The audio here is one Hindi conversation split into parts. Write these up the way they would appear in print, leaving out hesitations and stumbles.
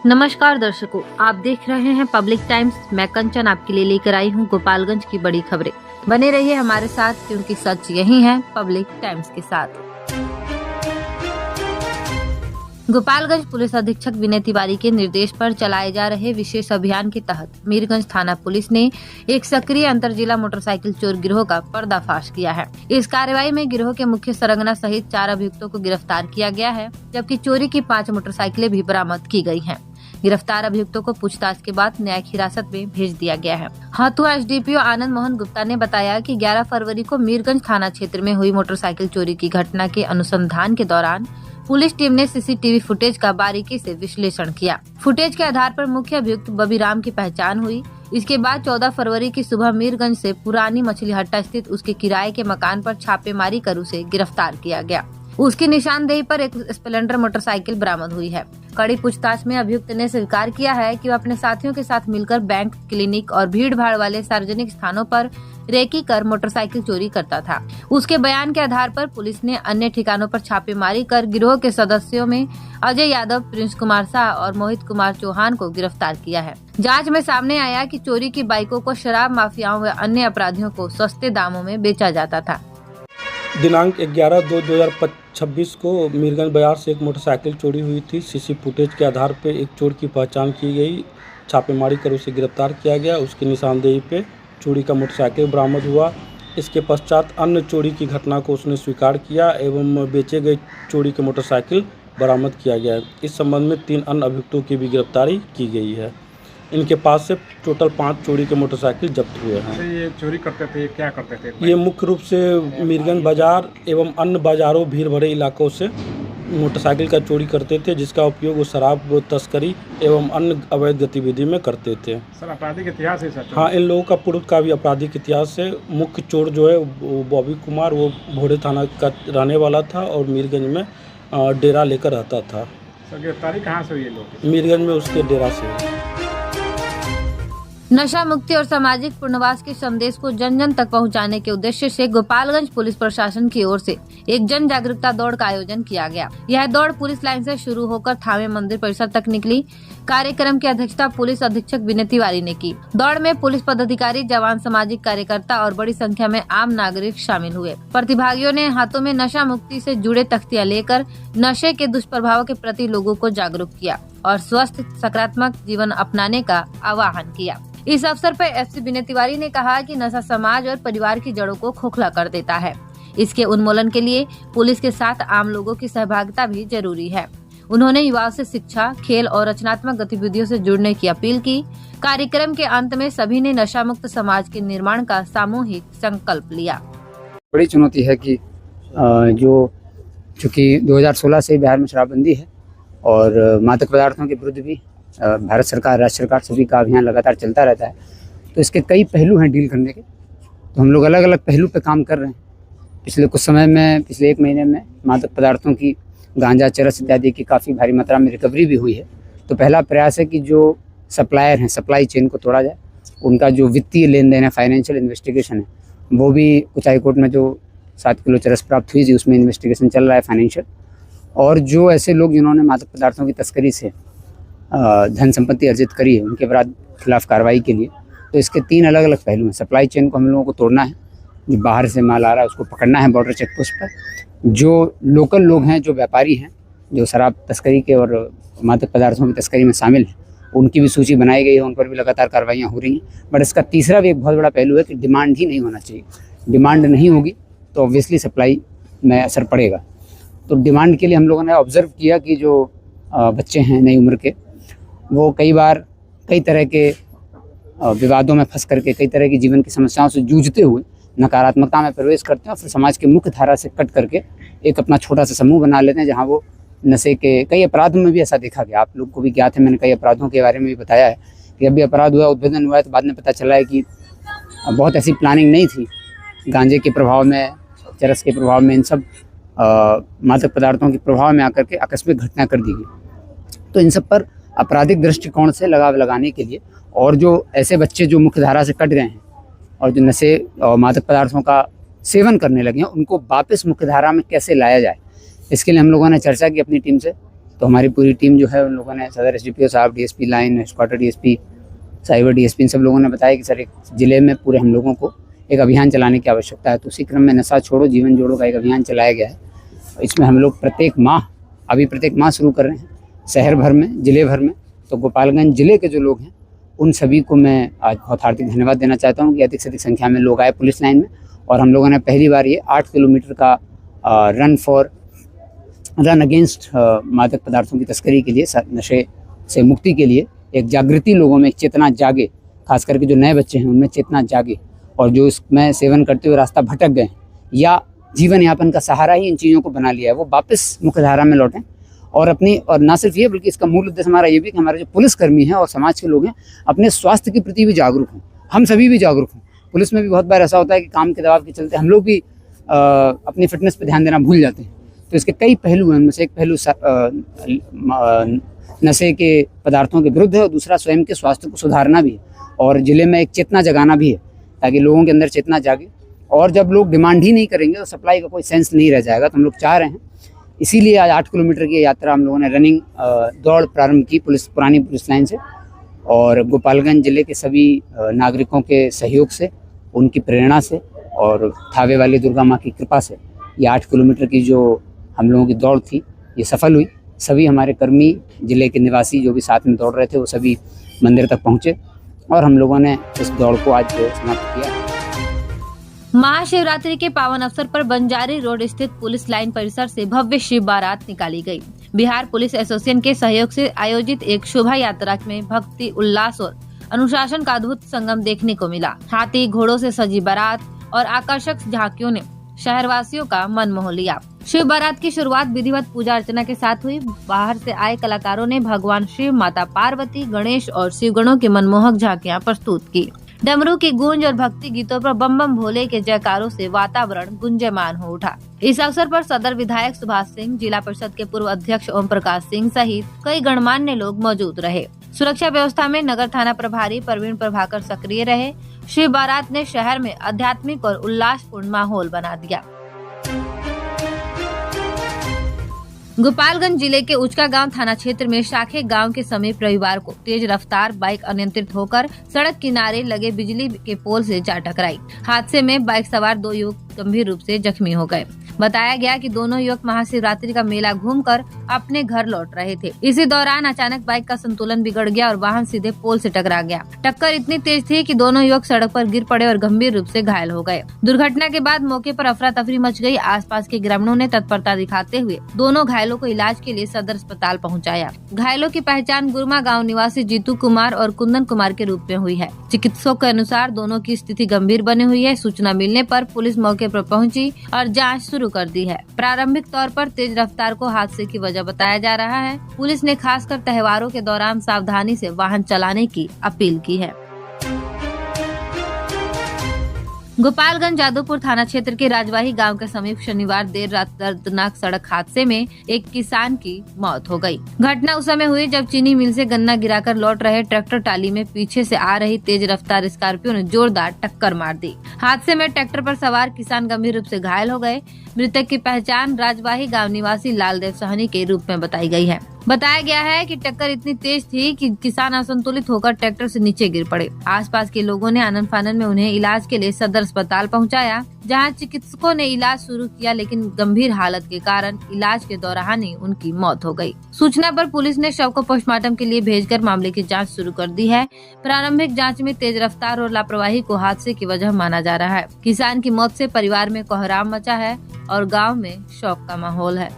नमस्कार दर्शकों, आप देख रहे हैं पब्लिक टाइम्स। मैं कंचन आपके लिए लेकर आई हूं गोपालगंज की बड़ी खबरें। बने रहिए हमारे साथ क्योंकि सच यही है पब्लिक टाइम्स के साथ। गोपालगंज पुलिस अधीक्षक विनय तिवारी के निर्देश पर चलाए जा रहे विशेष अभियान के तहत मीरगंज थाना पुलिस ने एक सक्रिय अंतर जिला मोटरसाइकिल चोर गिरोह का पर्दाफाश किया है। इस कार्रवाई में गिरोह के मुख्य सरगना सहित 4 अभियुक्तों को गिरफ्तार किया गया है, जबकि चोरी की 5 मोटरसाइकिलें भी बरामद की गई हैं। गिरफ्तार अभियुक्तों को पूछताछ के बाद न्यायिक हिरासत में भेज दिया गया है। हाथुआ एसडीपीओ आनंद मोहन गुप्ता ने बताया कि 11 फरवरी को मीरगंज थाना क्षेत्र में हुई मोटरसाइकिल चोरी की घटना के अनुसंधान के दौरान पुलिस टीम ने सीसीटीवी फुटेज का बारीकी से विश्लेषण किया। फुटेज के आधार पर मुख्य अभियुक्त बबी राम की पहचान हुई। इसके बाद 14 फरवरी की सुबह मीरगंज से पुरानी मछली हट्टा स्थित उसके किराए के मकान पर छापेमारी कर उसे गिरफ्तार किया गया। उसकी निशानदेही पर एक स्प्लेंडर मोटरसाइकिल बरामद हुई है। कड़ी पूछताछ में अभियुक्त ने स्वीकार किया है कि वह अपने साथियों के साथ मिलकर बैंक, क्लिनिक और भीड़ भाड़ वाले सार्वजनिक स्थानों पर रेकी कर मोटरसाइकिल चोरी करता था। उसके बयान के आधार पर पुलिस ने अन्य ठिकानों पर छापेमारी कर गिरोह के सदस्यों में अजय यादव, प्रिंस कुमार शाह और मोहित कुमार चौहान को गिरफ्तार किया है। जांच में सामने आया कि चोरी की बाइकों को शराब माफियाओं व अन्य अपराधियों को सस्ते दामों में बेचा जाता था। दिनांक 11/2/2026 को मीरगंज बाजार से एक मोटरसाइकिल चोरी हुई थी। सीसी फुटेज के आधार पर एक चोर की पहचान की गई। छापेमारी कर उसे गिरफ्तार किया गया। उसकी निशानदेही पे चोरी का मोटरसाइकिल बरामद हुआ। इसके पश्चात अन्य चोरी की घटना को उसने स्वीकार किया एवं बेचे गए चोरी के मोटरसाइकिल बरामद किया गया है। इस संबंध में 3 अन्य अभियुक्तों की भी गिरफ्तारी की गई है। इनके पास से टोटल 5 चोरी के मोटरसाइकिल जब्त हुए हैं। ये चोरी करते थे, क्या करते थे? ये मुख्य रूप से मीरगंज बाजार एवं अन्य बाजारों, भीड़ भरे इलाकों से मोटरसाइकिल का चोरी करते थे, जिसका उपयोग वो शराब तस्करी एवं अन्य अवैध गतिविधि में करते थे। सर, आपराधिक इतिहास है सर? हाँ, इन लोगों का पूर्व का भी आपराधिक इतिहास है। मुख्य चोर जो है वो बॉबी कुमार, वो भोरे थाना का रहने वाला था और मीरगंज में डेरा लेकर रहता था। सर, गिरफ्तारी कहाँ से हुई है लोग? मीरगंज में उसके डेरा से। नशा मुक्ति और सामाजिक पुनर्वास के संदेश को जन जन तक पहुंचाने के उद्देश्य से गोपालगंज पुलिस प्रशासन की ओर से एक जन जागरूकता दौड़ का आयोजन किया गया। यह दौड़ पुलिस लाइन से शुरू होकर थावे मंदिर परिसर तक निकली। कार्यक्रम की अध्यक्षता पुलिस अधीक्षक विनय तिवारी ने की। दौड़ में पुलिस पदाधिकारी, जवान, सामाजिक कार्यकर्ता और बड़ी संख्या में आम नागरिक शामिल हुए। प्रतिभागियों ने हाथों में नशा मुक्ति से जुड़े तख्तियां लेकर नशे के दुष्प्रभाव के प्रति लोगों को जागरूक किया और स्वस्थ सकारात्मक जीवन अपनाने का आह्वान किया। इस अवसर पर एसपी विनय तिवारी ने कहा कि नशा समाज और परिवार की जड़ों को खोखला कर देता है। इसके उन्मूलन के लिए पुलिस के साथ आम लोगों की सहभागिता भी जरूरी है। उन्होंने युवाओं से शिक्षा, खेल और रचनात्मक गतिविधियों से जुड़ने की अपील की। कार्यक्रम के अंत में सभी ने नशा मुक्त समाज के निर्माण का सामूहिक संकल्प लिया। बड़ी चुनौती है कि जो चूँकि 2016 से बिहार में शराबबंदी है और मादक पदार्थों के विरुद्ध भी भारत सरकार, राज्य सरकार सभी का अभियान लगातार चलता रहता है। तो इसके कई पहलू हैं डील करने के, तो हम लोग अलग अलग पहलू पे काम कर रहे हैं। पिछले कुछ समय में, पिछले 1 महीने में मादक पदार्थों की, गांजा, चरस इत्यादि की काफ़ी भारी मात्रा में रिकवरी भी हुई है। तो पहला प्रयास है कि जो सप्लायर हैं, सप्लाई चेन को तोड़ा जाए। उनका जो वित्तीय लेन देन है, फाइनेंशियल इन्वेस्टिगेशन है, वो भी कुछ हाईकोर्ट में जो 7 किलो चरस प्राप्त हुई थी उसमें इन्वेस्टिगेशन चल रहा है फाइनेंशियल। और जो ऐसे लोग जिन्होंने मादक पदार्थों की तस्करी से धन संपत्ति अर्जित करी है, उनके खिलाफ कार्रवाई के लिए तो इसके 3 अलग अलग पहलू हैं। सप्लाई चेन को हम लोगों को तोड़ना है, जो बाहर से माल आ रहा है उसको पकड़ना है बॉर्डर चेक पोस्ट पर। जो लोकल लोग हैं, जो व्यापारी हैं, जो शराब तस्करी के और मादक पदार्थों की तस्करी में शामिल हैं, उनकी भी सूची बनाई गई है, उन पर भी लगातार कार्रवाइयाँ हो रही हैं। बट इसका तीसरा भी एक बहुत बड़ा पहलू है कि डिमांड ही नहीं होना चाहिए। डिमांड नहीं होगी तो ऑब्वियसली सप्लाई में असर पड़ेगा। तो डिमांड के लिए हम लोगों ने ऑब्जर्व किया कि जो बच्चे हैं नई उम्र के, वो कई बार कई तरह के विवादों में फंस करके, कई तरह की जीवन की समस्याओं से जूझते हुए नकारात्मकता में प्रवेश करते हैं और फिर समाज के मुख्य धारा से कट करके एक अपना छोटा सा समूह बना लेते हैं, जहां वो नशे के कई अपराधों में भी ऐसा देखा गया। आप लोग को भी ज्ञात है, मैंने कई अपराधों के बारे में भी बताया है कि अभी अपराध हुआ, उद्भेदन हुआ है, तो बाद में पता चला है कि बहुत ऐसी प्लानिंग नहीं थी। गांजे के प्रभाव में, चरस के प्रभाव में, इन सब मादक पदार्थों के प्रभाव में आकर के आकस्मिक घटना कर दी गई। तो इन सब पर आपराधिक दृष्टिकोण से लगाव लगाने के लिए और जो ऐसे बच्चे जो मुख्य धारा से कट गए हैं और जो नशे और मादक पदार्थों का सेवन करने लगे हैं, उनको वापस मुख्य धारा में कैसे लाया जाए, इसके लिए हम लोगों ने चर्चा की अपनी टीम से तो हमारी पूरी टीम जो है उन लोगों ने सदर SDPO साहब, DSP line, headquarter DSP, cyber DSP, इन सब लोगों ने बताया कि सर एक ज़िले में पूरे हम लोगों को एक अभियान चलाने की आवश्यकता है। तो उसी क्रम में नशा छोड़ो जीवन जोड़ो का एक अभियान चलाया गया है। इसमें हम लोग प्रत्येक माह शुरू कर रहे हैं शहर भर में, ज़िले भर में। तो गोपालगंज ज़िले के जो लोग हैं उन सभी को मैं आज बहुत हार्दिक धन्यवाद देना चाहता हूँ कि अधिक से अधिक संख्या में लोग आए पुलिस लाइन में। और हम लोगों ने पहली बार ये 8 किलोमीटर का रन अगेंस्ट मादक पदार्थों की तस्करी के लिए, नशे से मुक्ति के लिए एक जागृति लोगों में, एक चेतना जागे, खास करके जो नए बच्चे हैं उनमें चेतना जागे और जो इसमें सेवन करते हुए रास्ता भटक गए या जीवन यापन का सहारा ही इन चीज़ों को बना लिया है, वो वापस मुख्य धारा में लौटें और ना सिर्फ ये बल्कि इसका मूल उद्देश्य हमारा ये भी कि हमारे जो पुलिसकर्मी हैं और समाज के लोग हैं अपने स्वास्थ्य के प्रति भी जागरूक हों, हम सभी भी जागरूक हों। पुलिस में भी बहुत बार ऐसा होता है कि काम के दबाव के चलते हम लोग भी अपनी फिटनेस पर ध्यान देना भूल जाते हैं। तो इसके कई पहलू हैं, उनमें से एक पहलू नशे के पदार्थों के विरुद्ध है और दूसरा स्वयं के स्वास्थ्य को सुधारना भी है और ज़िले में एक चेतना जगाना भी है ताकि लोगों के अंदर चेतना जागे। और जब लोग डिमांड ही नहीं करेंगे तो सप्लाई का कोई सेंस नहीं रह जाएगा। तो हम लोग चाह रहे हैं, इसीलिए आज 8 किलोमीटर की यात्रा हम लोगों ने रनिंग दौड़ प्रारंभ की पुरानी पुलिस लाइन से और गोपालगंज ज़िले के सभी नागरिकों के सहयोग से, उनकी प्रेरणा से और थावे वाली दुर्गा माँ की कृपा से ये 8 किलोमीटर की जो हम लोगों की दौड़ थी ये सफल हुई। सभी हमारे कर्मी, ज़िले के निवासी जो भी साथ में दौड़ रहे थे वो सभी मंदिर तक पहुँचे और हम लोगों ने इस दौड़ को आज समाप्त किया। महाशिवरात्रि के पावन अवसर पर बंजारी रोड स्थित पुलिस लाइन परिसर से भव्य शिव बारात निकाली गई। बिहार पुलिस एसोसिएशन के सहयोग से आयोजित एक शोभा यात्रा में भक्ति, उल्लास और अनुशासन का अद्भुत संगम देखने को मिला। हाथी, घोड़ों से सजी बारात और आकर्षक झांकियों ने शहरवासियों का मन मोह लिया। शिव बारात की शुरुआत विधिवत पूजा अर्चना के साथ हुई। बाहर से आए कलाकारों ने भगवान शिव, माता पार्वती, गणेश और शिवगणों की मनमोहक झांकियां प्रस्तुत की। डमरू की गूंज और भक्ति गीतों पर बम बम भोले के जयकारों से वातावरण गुंजयमान हो उठा। इस अवसर पर सदर विधायक सुभाष सिंह, जिला परिषद के पूर्व अध्यक्ष ओम प्रकाश सिंह सहित कई गणमान्य लोग मौजूद रहे। सुरक्षा व्यवस्था में नगर थाना प्रभारी प्रवीण प्रभाकर सक्रिय रहे। शिव बारात ने शहर में आध्यात्मिक और उल्लासपूर्ण माहौल बना दिया। गोपालगंज जिले के उचका गांव थाना क्षेत्र में शाखे गांव के समीप रविवार को तेज रफ्तार बाइक अनियंत्रित होकर सड़क किनारे लगे बिजली के पोल से जा टकराई। हादसे में बाइक सवार 2 युवक गंभीर रूप से जख्मी हो गए। बताया गया कि दोनों युवक महाशिवरात्रि का मेला घूमकर अपने घर लौट रहे थे। इसी दौरान अचानक बाइक का संतुलन बिगड़ गया और वाहन सीधे पोल से टकरा गया। टक्कर इतनी तेज थी कि दोनों युवक सड़क पर गिर पड़े और गंभीर रूप से घायल हो गए। दुर्घटना के बाद मौके पर अफरा तफरी मच गई। आसपास के ग्रामीणों ने तत्परता दिखाते हुए दोनों घायलों को इलाज के लिए सदर अस्पताल पहुँचाया। घायलों की पहचान गुरमा गाँव निवासी जीतू कुमार और कुंदन कुमार के रूप में हुई है। चिकित्सकों के अनुसार दोनों की स्थिति गंभीर बनी हुई है। सूचना मिलने पर पुलिस मौके पर पहुंची और जांच शुरू कर दी है। प्रारंभिक तौर पर तेज रफ्तार को हादसे की वजह बताया जा रहा है। पुलिस ने खासकर त्योहारों के दौरान सावधानी से वाहन चलाने की अपील की है। गोपालगंज जादवपुर थाना क्षेत्र के राजवाही गांव के समीप शनिवार देर रात दर्दनाक सड़क हादसे में एक किसान की मौत हो गई। घटना उस समय हुई जब चीनी मिल से गन्ना गिराकर लौट रहे ट्रैक्टर टाली में पीछे से आ रही तेज रफ्तार स्कॉर्पियो ने जोरदार टक्कर मार दी। हादसे में ट्रैक्टर पर सवार किसान गंभीर रूप से घायल हो गए। मृतक की पहचान राजवाही गाँव निवासी लालदेव सहनी के रूप में बताई गई है। बताया गया है कि टक्कर इतनी तेज थी कि किसान असंतुलित होकर ट्रैक्टर से नीचे गिर पड़े। आसपास के लोगों ने आनन फानन में उन्हें इलाज के लिए सदर अस्पताल पहुंचाया, जहां चिकित्सकों ने इलाज शुरू किया, लेकिन गंभीर हालत के कारण इलाज के दौरान ही उनकी मौत हो गई। सूचना पर पुलिस ने शव को पोस्टमार्टम के लिए भेजकर मामले की जांच शुरू कर दी है। प्रारंभिक जांच में तेज रफ्तार और लापरवाही को हादसे की वजह माना जा रहा है। किसान की मौत से परिवार में कोहराम मचा है और गाँव में शोक का माहौल है।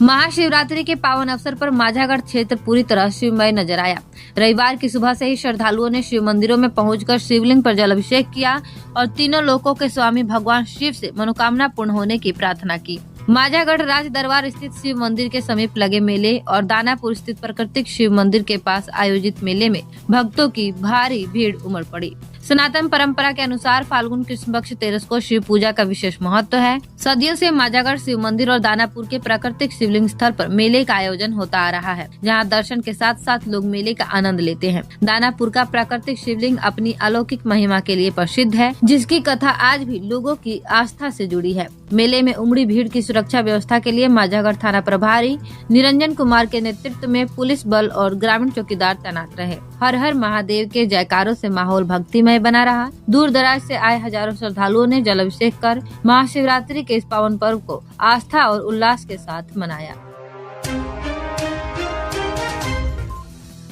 महाशिवरात्रि के पावन अवसर पर माझागढ़ क्षेत्र पूरी तरह शिवमय नजर आया। रविवार की सुबह से ही श्रद्धालुओं ने शिव मंदिरों में पहुंचकर शिवलिंग पर जल अभिषेक किया और तीनों लोकों के स्वामी भगवान शिव से मनोकामना पूर्ण होने की प्रार्थना की। माझागढ़ राज दरबार स्थित शिव मंदिर के समीप लगे मेले और दानापुर स्थित प्राकृतिक शिव मंदिर के पास आयोजित मेले में भक्तों की भारी भीड़ उमड़ पड़ी। सनातन परंपरा के अनुसार फाल्गुन कृष्ण पक्ष 13 को शिव पूजा का विशेष महत्व है। सदियों से माजागढ़ शिव मंदिर और दानापुर के प्राकृतिक शिवलिंग स्थल पर मेले का आयोजन होता आ रहा है, जहां दर्शन के साथ साथ लोग मेले का आनंद लेते हैं। दानापुर का प्राकृतिक शिवलिंग अपनी अलौकिक महिमा के लिए प्रसिद्ध है, जिसकी कथा आज भी लोगों की आस्था से जुड़ी है। मेले में उमड़ी भीड़ की सुरक्षा व्यवस्था के लिए माजागढ़ थाना प्रभारी निरंजन कुमार के नेतृत्व में पुलिस बल और ग्रामीण चौकीदार तैनात रहे। हर हर महादेव के जयकारों से माहौल भक्तिमय बना रहा। दूर दराज से आए हजारों श्रद्धालुओं ने जलाभिषेक कर महाशिवरात्रि के इस पावन पर्व को आस्था और उल्लास के साथ मनाया।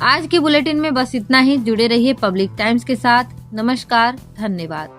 आज के बुलेटिन में बस इतना ही। जुड़े रहिए पब्लिक टाइम्स के साथ। नमस्कार, धन्यवाद।